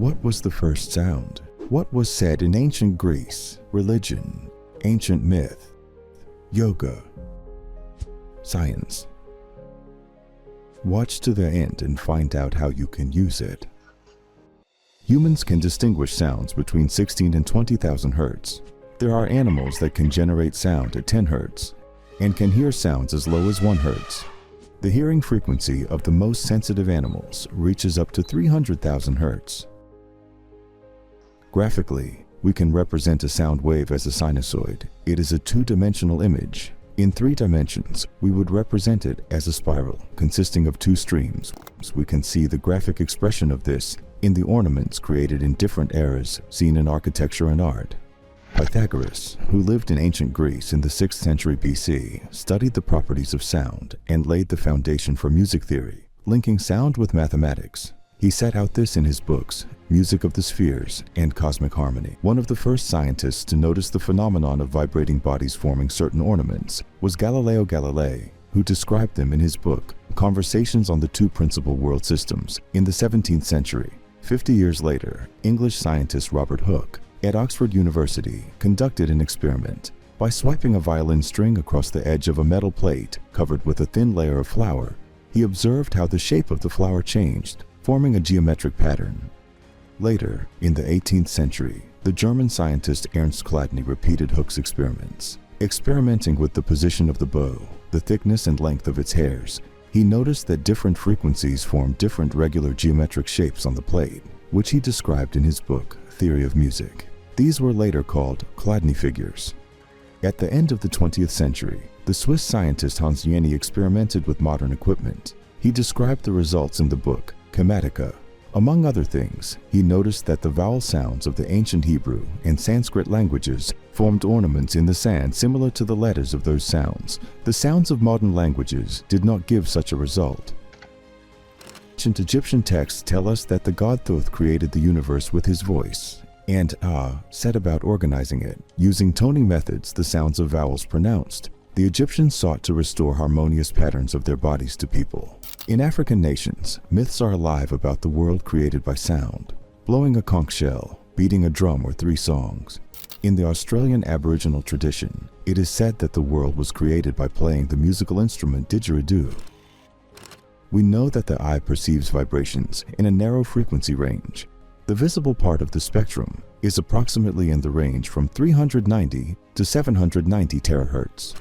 What was the first sound? What was said in ancient Greece, religion, ancient myth, yoga, science? Watch to the end and find out how you can use it. Humans can distinguish sounds between 16 and 20,000 hertz. There are animals that can generate sound at 10 hertz and can hear sounds as low as 1 hertz. The hearing frequency of the most sensitive animals reaches up to 300,000 hertz. Graphically, we can represent a sound wave as a sinusoid. It is a two-dimensional image. In 3 dimensions, we would represent it as a spiral consisting of 2 streams. We can see the graphic expression of this in the ornaments created in different eras seen in architecture and art. Pythagoras, who lived in ancient Greece in the 6th century BC, studied the properties of sound and laid the foundation for music theory, linking sound with mathematics. He set out this in his books, Music of the Spheres and Cosmic Harmony. One of the first scientists to notice the phenomenon of vibrating bodies forming certain ornaments was Galileo Galilei, who described them in his book, Conversations on the Two Principal World Systems, in the 17th century. 50 years later, English scientist Robert Hooke at Oxford University conducted an experiment. By swiping a violin string across the edge of a metal plate covered with a thin layer of flour, he observed how the shape of the flour changed, forming a geometric pattern. Later, in the 18th century, the German scientist Ernst Chladni repeated Hooke's experiments. Experimenting with the position of the bow, the thickness and length of its hairs, he noticed that different frequencies formed different regular geometric shapes on the plate, which he described in his book, Theory of Music. These were later called Chladni figures. At the end of the 20th century, the Swiss scientist Hans Jenny experimented with modern equipment. He described the results in the book, Cymatica. Among other things, he noticed that the vowel sounds of the ancient Hebrew and Sanskrit languages formed ornaments in the sand similar to the letters of those sounds. The sounds of modern languages did not give such a result. Ancient Egyptian texts tell us that the god Thoth created the universe with his voice, and set about organizing it. Using toning methods, the sounds of vowels pronounced, the Egyptians sought to restore harmonious patterns of their bodies to people. In African nations, myths are alive about the world created by sound. Blowing a conch shell, beating a drum or 3 songs. In the Australian Aboriginal tradition, it is said that the world was created by playing the musical instrument didgeridoo. We know that the eye perceives vibrations in a narrow frequency range. The visible part of the spectrum is approximately in the range from 390 to 790 terahertz.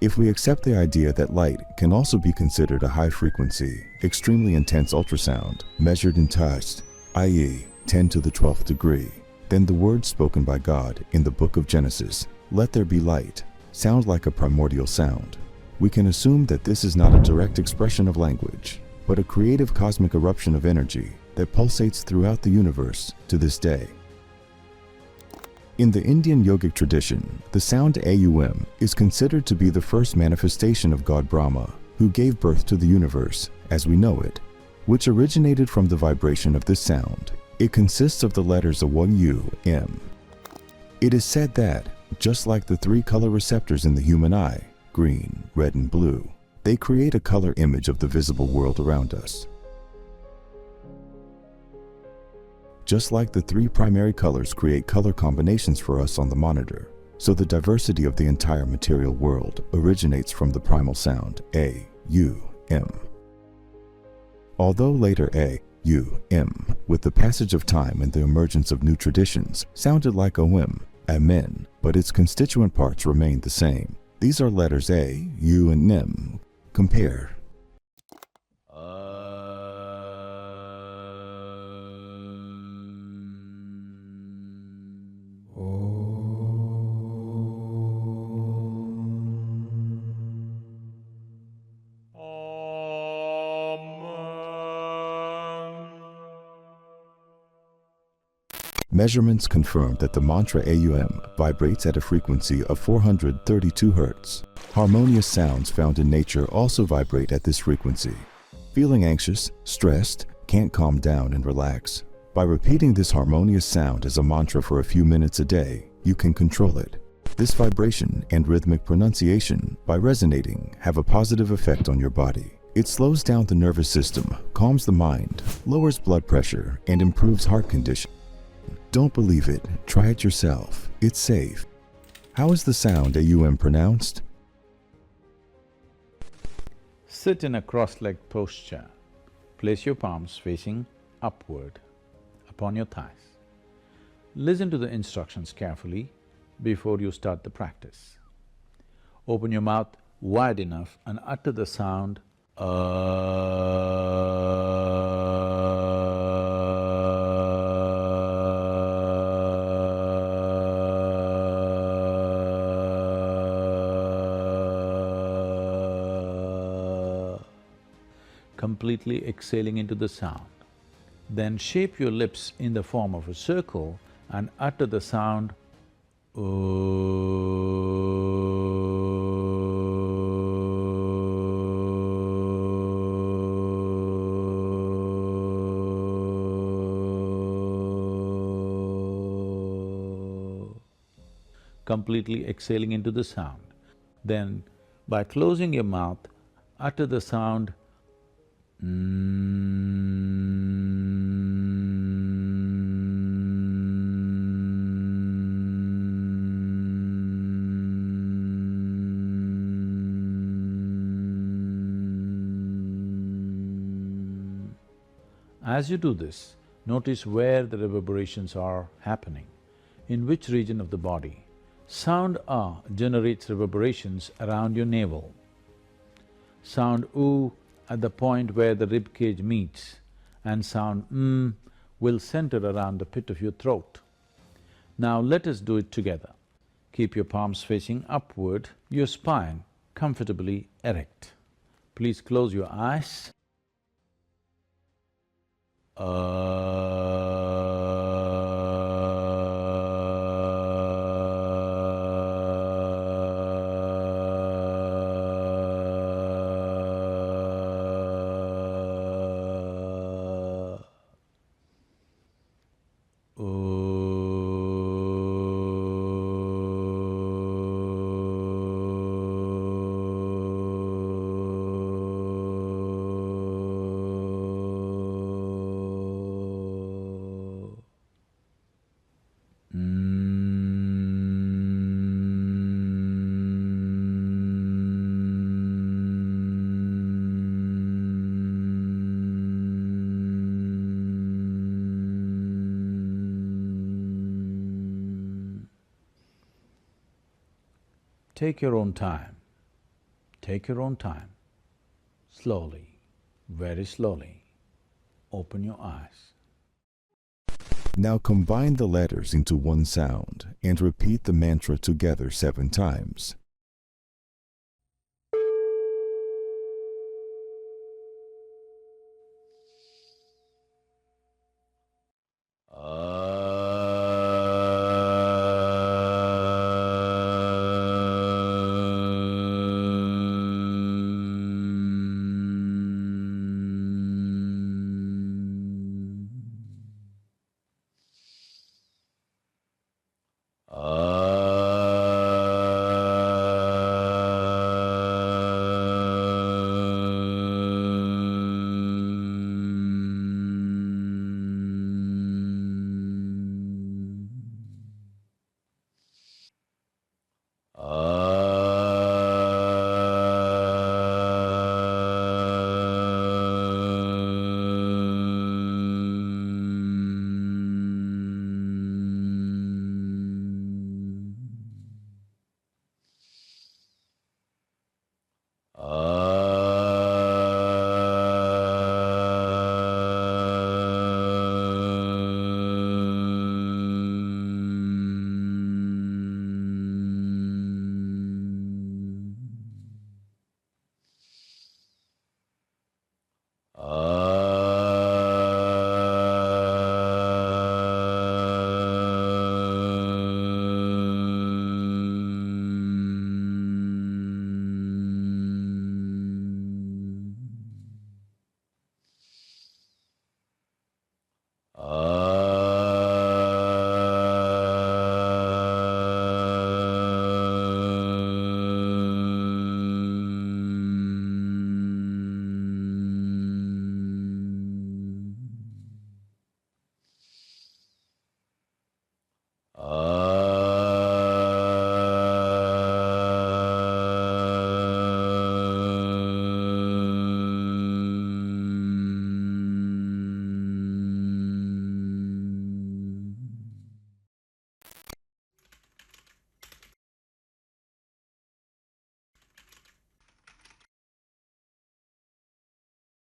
If we accept the idea that light can also be considered a high-frequency, extremely intense ultrasound, measured in touch, i.e. 10 to the 12th degree, then the words spoken by God in the book of Genesis, "Let there be light," sound like a primordial sound. We can assume that this is not a direct expression of language, but a creative cosmic eruption of energy that pulsates throughout the universe to this day. In the Indian yogic tradition, the sound AUM is considered to be the first manifestation of God Brahma, who gave birth to the universe as we know it, which originated from the vibration of this sound. It consists of the letters AUM. It is said that, just like the 3 color receptors in the human eye, green, red, and blue, they create a color image of the visible world around us. Just like the 3 primary colors create color combinations for us on the monitor, so the diversity of the entire material world originates from the primal sound AUM. Although later AUM, with the passage of time and the emergence of new traditions, sounded like OM, Amen, but its constituent parts remained the same. These are letters A, U, and NIM. Compare. Measurements confirmed that the mantra AUM vibrates at a frequency of 432 Hz. Harmonious sounds found in nature also vibrate at this frequency. Feeling anxious, stressed, can't calm down and relax. By repeating this harmonious sound as a mantra for a few minutes a day, you can control it. This vibration and rhythmic pronunciation, by resonating, have a positive effect on your body. It slows down the nervous system, calms the mind, lowers blood pressure, and improves heart condition. Don't believe it, try it yourself. It's safe. How is the sound AUM pronounced? Sit in a cross-legged posture. Place your palms facing upward upon your thighs. Listen to the instructions carefully before you start the practice. Open your mouth wide enough and utter the sound completely exhaling into the sound. Then shape your lips in the form of a circle and utter the sound completely exhaling into the sound. Then, by closing your mouth, utter the sound As you do this, notice where the reverberations are happening, in which region of the body. Sound A generates reverberations around your navel. Sound U at the point where the rib cage meets, and sound M will center around the pit of your throat. Now let us do it together. Keep your palms facing upward, your spine comfortably erect. Please close your eyes. Take your own time. Take your own time. Slowly, very slowly, open your eyes. Now combine the letters into one sound and repeat the mantra together 7 times.